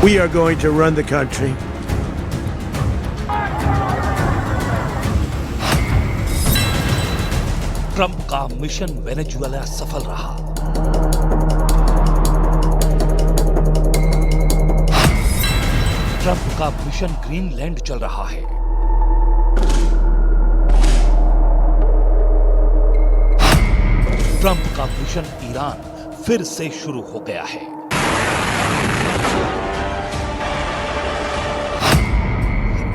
We are going to run the country. Trump का mission Venezuela सफल रहा। Trump का मिशन ग्रीनलैंड चल रहा है। ट्रंप का मिशन ईरान फिर से शुरू हो गया है।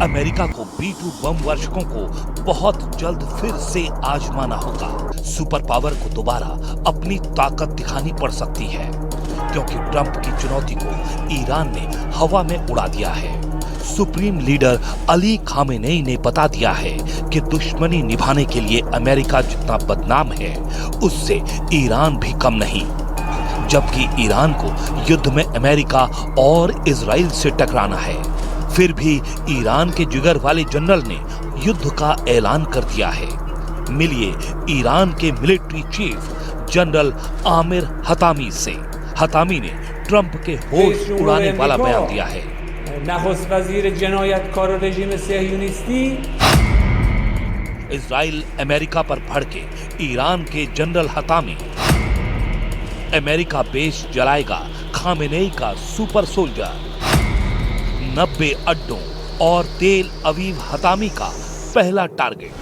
अमेरिका को B2 बम वर्षकों को बहुत जल्द फिर से आजमाना होगा। सुपर पावर को दोबारा अपनी ताकत दिखानी पड़ सकती है, क्योंकि ट्रंप की चुनौती को ईरान ने हवा में उड़ा दिया है। सुप्रीम लीडर अली खामेनेई ने बता दिया है कि दुश्मनी निभाने के लिए अमेरिका जितना बदनाम है, उससे ईरान भी कम नहीं। जबकि ईरान को युद्ध में अमेरिका और इजराइल से टकराना है, फिर भी ईरान के जिगर वाले जनरल ने युद्ध का ऐलान कर दिया है। मिलिए ईरान के military chief general Aamir Hatami से। हतामी ने ट्रंप के होश उड़ाने वाला बयान दिया है। इजराइल अमेरिका पर भड़के ईरान के general Hatami. America base जलाएगा Khamenei का सुपर सोल्जर। 90 अड्डों और तेल अवीव हतामी का पहला टारगेट।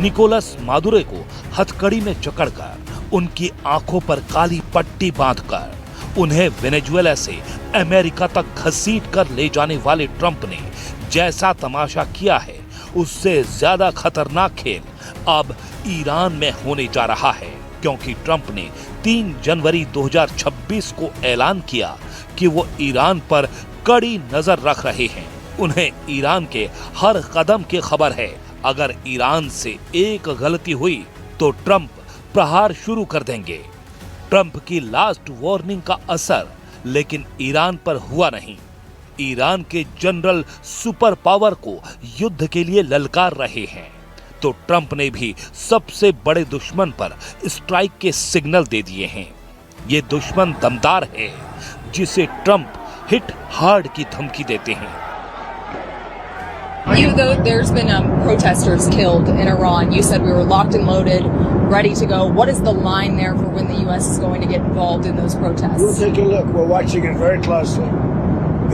निकोलस मादुरो को हथकड़ी में जकड़कर उनकी आंखों पर काली पट्टी बांधकर उन्हें वेनेजुएला से अमेरिका तक घसीट कर ले जाने वाले ट्रंप ने जैसा तमाशा किया है, उससे ज्यादा खतरनाक खेल अब ईरान में होने जा रहा है, क्योंकि ट्रंप ने 3 जनवरी 2026 को ऐलान किया कि वो ईरान पर कड़ी नजर रख रहे हैं। उन्हें ईरान के हर कदम की खबर है। अगर ईरान से एक गलती हुई तो ट्रंप प्रहार शुरू कर देंगे। ट्रंप की लास्ट वार्निंग का असर लेकिन ईरान पर हुआ नहीं। ईरान के जनरल सुपर पावर को युद्ध के लिए ललकार रहे हैं, तो ट्रंप ने भी सबसे बड़े दुश्मन पर स्ट्राइक के सिग्नल दे दिए हैं। ये दुश्मन दमदार है, जिसे ट्रंप हिट हार्ड की धमकी देते हैं। Even though there's been protesters killed in Iran, you said we were locked and loaded, ready to go. What is the line there for when the U.S. is going to get involved in those protests? We'll take a look. We're watching it very closely.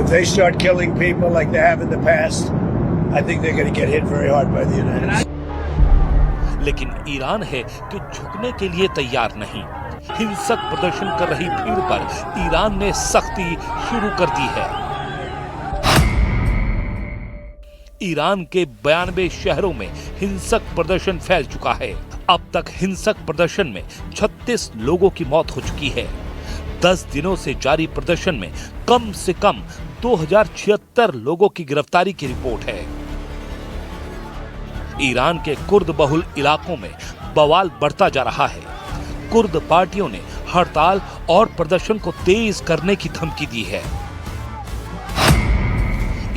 If they start killing people like they have in the past, I think they're going to get hit very hard by the United States. लेकिन Iran है कि झुकने के लिए तैयार नहीं। हिंसक प्रदर्शन कर रही भीड़ पर ईरान ने सख्ती शुरू कर दी है। ईरान के 92 शहरों में हिंसक प्रदर्शन फैल चुका है। अब तक हिंसक प्रदर्शन में 36 लोगों की मौत हो चुकी है। 10 दिनों से जारी प्रदर्शन में कम से कम 2076 लोगों की गिरफ्तारी की रिपोर्ट है। ईरान के कुर्द बहुल इलाकों में बवाल बढ़ता जा रहा है। कुर्द पार्टियों ने हड़ताल और प्रदर्शन को तेज करने की धमकी दी है।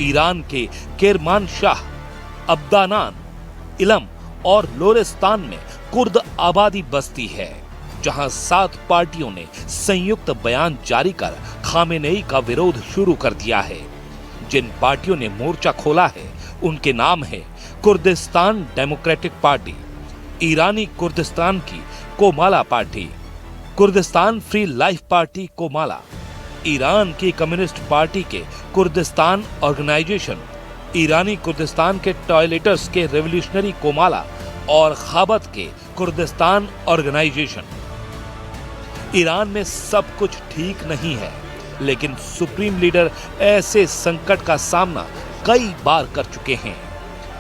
ईरान के केरमानशाह, अब्दानान, इलम और लोरेस्तान में कुर्द आबादी बसती है, जहां 7 पार्टियों ने संयुक्त बयान जारी कर खामेनेई का विरोध शुरू कर दिया है। जिन पार्टियों ने मोर्चा खोला है, उनके नाम है कुर्दिस्तान डेमोक्रेटिक पार्टी, ईरानी कुर्दिस्तान की Komala party, Kurdistan free life party Komala, Iran की कम्युनिस्ट पार्टी के कुर्दिस्तान ऑर्गेनाइजेशन, ईरानी कुर्दिस्तान के टॉयलेटर्स के रेवोल्यूशनरी कोमाला और खाबत के कुर्दिस्तान ऑर्गेनाइजेशन। ईरान में सब कुछ ठीक नहीं है, लेकिन सुप्रीम लीडर ऐसे संकट का सामना कई बार कर चुके हैं।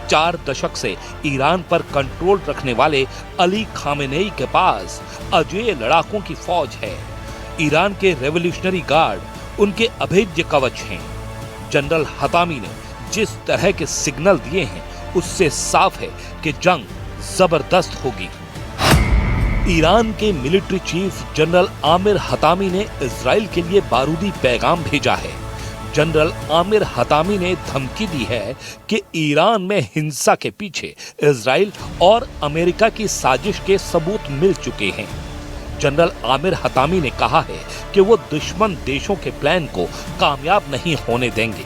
4 दशक से ईरान पर कंट्रोल रखने वाले अली खामेनेई के पास अजेय लड़ाकों की फौज है। ईरान के रेवोल्यूशनरी गार्ड उनके अभेद्य कवच हैं। जनरल हतामी ने जिस तरह के सिग्नल दिए हैं, उससे साफ है कि जंग जबरदस्त होगी। ईरान के military chief general Aamir Hatami ने इजराइल के लिए बारूदी पैगाम भेजा है। जनरल आमिर हतामी ने धमकी दी है कि ईरान में हिंसा के पीछे इजराइल और अमेरिका की साजिश के सबूत मिल चुके हैं। जनरल आमिर हतामी ने कहा है कि वो दुश्मन देशों के प्लान को कामयाब नहीं होने देंगे।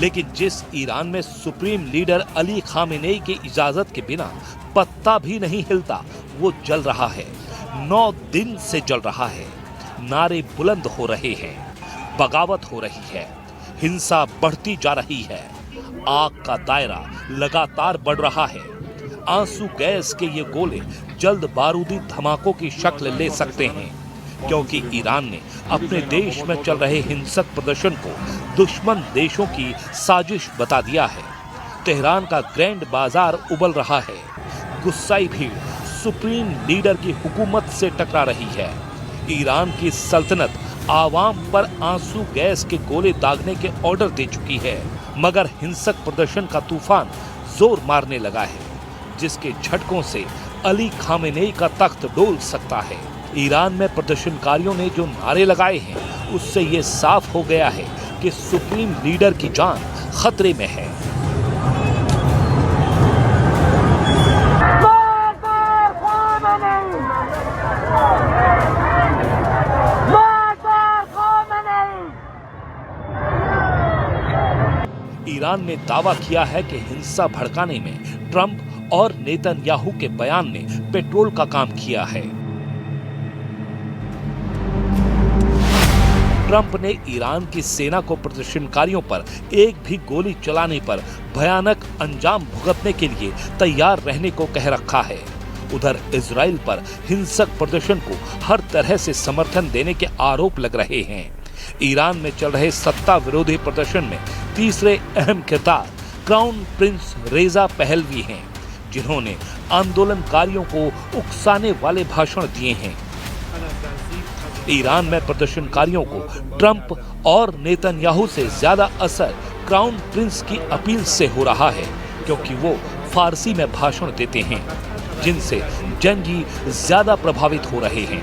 लेकिन जिस ईरान में सुप्रीम लीडर अली खामेनेई की इजाजत के बिना पत्ता भी नहीं हिलता, वो जल रहा है। 9 दिन से जल रहा है। नारे बुलंद हो रहे हैं, बगावत हो रही है, हिंसा बढ़ती जा रही है, आग का दायरा लगातार बढ़ रहा है। आंसू गैस के ये गोले जल्द बारूदी धमाकों की शक्ल ले सकते हैं, क्योंकि ईरान ने अपने देश में चल रहे हिंसक प्रदर्शन को दुश्मन देशों की साजिश बता दिया है। तेहरान का ग्रैंड बाजार उबल रहा है। गुस्साई भीड़ सुप्रीम लीडर की हुकूमत से टकरा रही है। ईरान की सल्तनत आवाम पर आंसू गैस के गोले दागने के ऑर्डर दे चुकी है, मगर हिंसक प्रदर्शन का तूफान जोर मारने लगा है, जिसके झटकों से अली खामेनेई का तख्त डोल सकता है। ईरान में प्रदर्शनकारियों ने जो नारे लगाए हैं, उससे ये साफ हो गया है कि सुप्रीम लीडर की जान खतरे में है। ईरान ने दावा किया है कि हिंसा भड़काने में ट्रंप और नेतन्याहू के बयान ने पेट्रोल का काम किया है। ट्रंप ने ईरान की सेना को प्रदर्शनकारियों पर एक भी गोली चलाने पर भयानक अंजाम भुगतने के लिए तैयार रहने को कह रखा है। उधर इजराइल पर हिंसक प्रदर्शन को हर तरह से समर्थन देने के आरोप लग रहे हैं। ईरान में चल रहे सत्ता विरोधी प्रदर्शन में तीसरे अहम किरदार क्राउन प्रिंस रेजा पहलवी हैं, जिन्होंने आंदोलनकारियों को उकसाने वाले भाषण दिए हैं। ईरान में प्रदर्शनकारियों को ट्रंप और नेतन्याहू से ज्यादा असर क्राउन प्रिंस की अपील से हो रहा है, क्योंकि वो फारसी में भाषण देते हैं, जिनसे जंगी ज्यादा प्रभावित हो रहे हैं।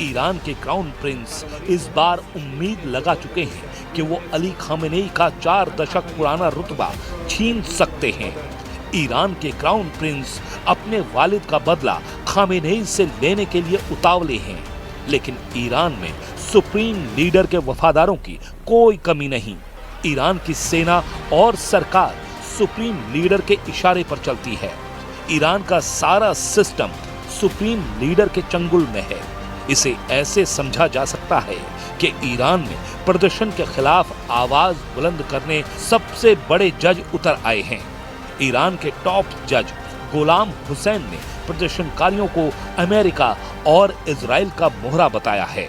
ईरान के क्राउन प्रिंस इस बार उम्मीद लगा चुके हैं कि वो अली खामेनेई का 4 दशक पुराना रुतबा छीन सकते हैं। ईरान के क्राउन प्रिंस अपने वालिद का बदला खामेनेई से लेने के लिए उतावले हैं, लेकिन ईरान में सुप्रीम लीडर के वफादारों की कोई कमी नहीं। ईरान की सेना और सरकार सुप्रीम लीडर के इशारे पर चलती है। ईरान का सारा सिस्टम सुप्रीम लीडर के चंगुल में है। इसे ऐसे समझा जा सकता है कि ईरान में प्रदर्शन के खिलाफ आवाज बुलंद करने सबसे बड़े जज उतर आए हैं। ईरान के टॉप जज गुलाम हुसैन ने प्रदर्शनकारियों को अमेरिका और इजराइल का मोहरा बताया है।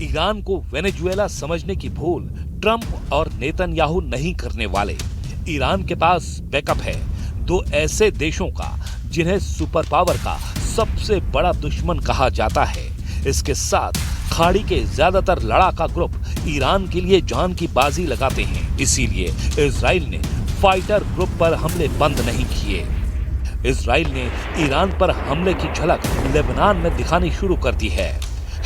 ईरान को वेनेजुएला समझने की भूल ट्रंप और नेतन्याहू नहीं करने वाले। ईरान के पास बैकअप है, दो ऐसे देशों का जिन्हें सुपर पावर का सबसे बड़ा दुश्मन कहा जाता है। इसके साथ खाड़ी के ज्यादातर लड़ाका ग्रुप ईरान के लिए जान की बाजी लगाते हैं, इसीलिए इजराइल ने फाइटर ग्रुप पर हमले बंद नहीं किए। इजराइल ने ईरान पर हमले की झलक लेबनान में दिखानी शुरू कर दी है।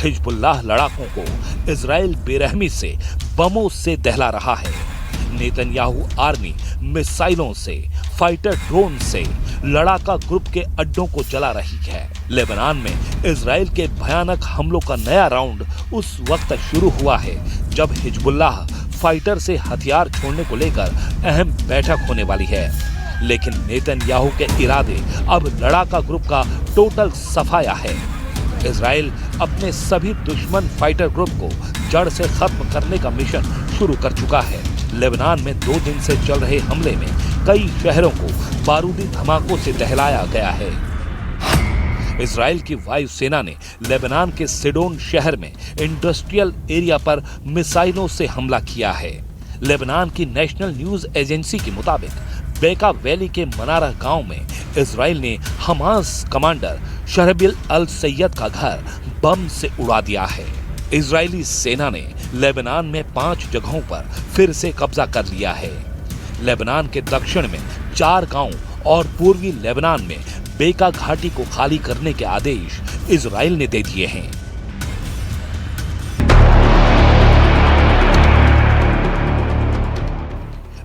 हिजबुल्लाह लड़ाकों को इजराइल बेरहमी से बमों से दहला रहा है। नेतन्याहू आर्मी मिसाइलों से, फाइटर ड्रोन से लड़ाका ग्रुप के अड्डों को जला रही है। लेबनान में इजराइल के भयानक हमलों का नया राउंड उस वक्त शुरू हुआ है जब हिजबुल्लाह फाइटर से हथियार छोड़ने को लेकर अहम बैठक होने वाली है। लेकिन नेतन्याहू के इरादे अब लड़ाका ग्रुप का टोटल सफाया है। इजराइल अपने सभी दुश्मन फाइटर ग्रुप को जड़ से खत्म करने का मिशन शुरू कर चुका है। लेबनान में 2 दिन से चल रहे हमले में कई शहरों को बारूदी धमाकों से दहलाया गया है। इजराइल की वायुसेना ने लेबनान के सिडोन शहर में इंडस्ट्रियल एरिया पर मिसाइलों से हमला किया है। लेबनान की नेशनल न्यूज एजेंसी के मुताबिक बेका वैली के मनारा गांव में इजराइल ने हमास कमांडर शरबिल अल सैयद का घर बम से उड़ा दिया है। इजरायली सेना ने लेबनान में 5 जगहों पर फिर से कब्जा कर लिया है। लेबनान के दक्षिण में 4 गांव और पूर्वी लेबनान में बेका घाटी को खाली करने के आदेश इजराइल ने दे दिए हैं।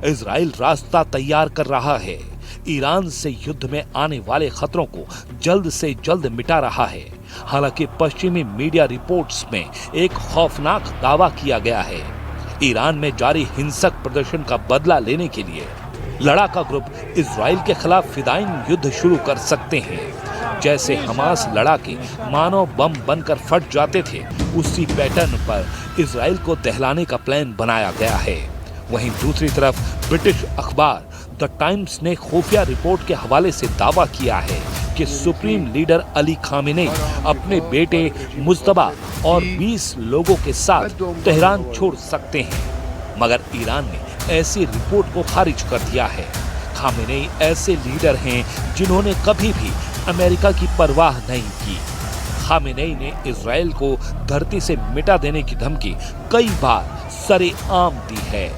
इजराइल रास्ता तैयार कर रहा है। ईरान से युद्ध में आने वाले खतरों को जल्द से जल्द मिटा रहा है। हालांकि पश्चिमी मीडिया रिपोर्ट्स में एक खौफनाक दावा किया गया है। ईरान में जारी हिंसक प्रदर्शन का बदला लेने के लिए लड़ाका ग्रुप इजराइल के खिलाफ फिदाइन युद्ध शुरू कर सकते हैं। जैसे हमास लड़ाके मानव बम बनकर फट जाते थे, उसी पैटर्न पर इजराइल को दहलाने का प्लान बनाया गया है। वहीं दूसरी तरफ ब्रिटिश अखबार द टाइम्स ने खुफिया रिपोर्ट के हवाले से दावा किया है कि सुप्रीम लीडर अली खामेनेई अपने बेटे मुज्तबा और 20 लोगों के साथ तेहरान छोड़ सकते हैं, मगर ईरान ने ऐसी रिपोर्ट को खारिज कर दिया है। खामेनेई ऐसे लीडर हैं जिन्होंने कभी भी अमेरिका की परवाह नहीं की। खामेनेई ने इजराइल को धरती से मिटा देने की धमकी कई बार सरेआम दी है।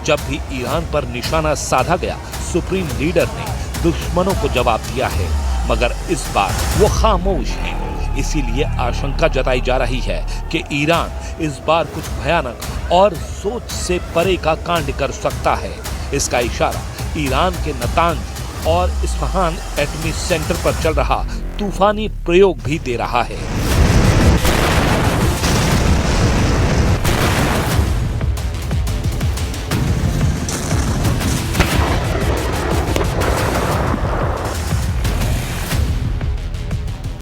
जब भी ईरान पर निशाना साधा गया, सुप्रीम लीडर ने दुश्मनों को जवाब दिया है, मगर इस बार वो खामोश हैं। इसीलिए आशंका जताई जा रही है कि ईरान इस बार कुछ भयानक और सोच से परे का कांड कर सकता है। इसका इशारा ईरान के नतांज और इस्फहान एटमी सेंटर पर चल रहा तूफानी प्रयोग भी दे रहा है।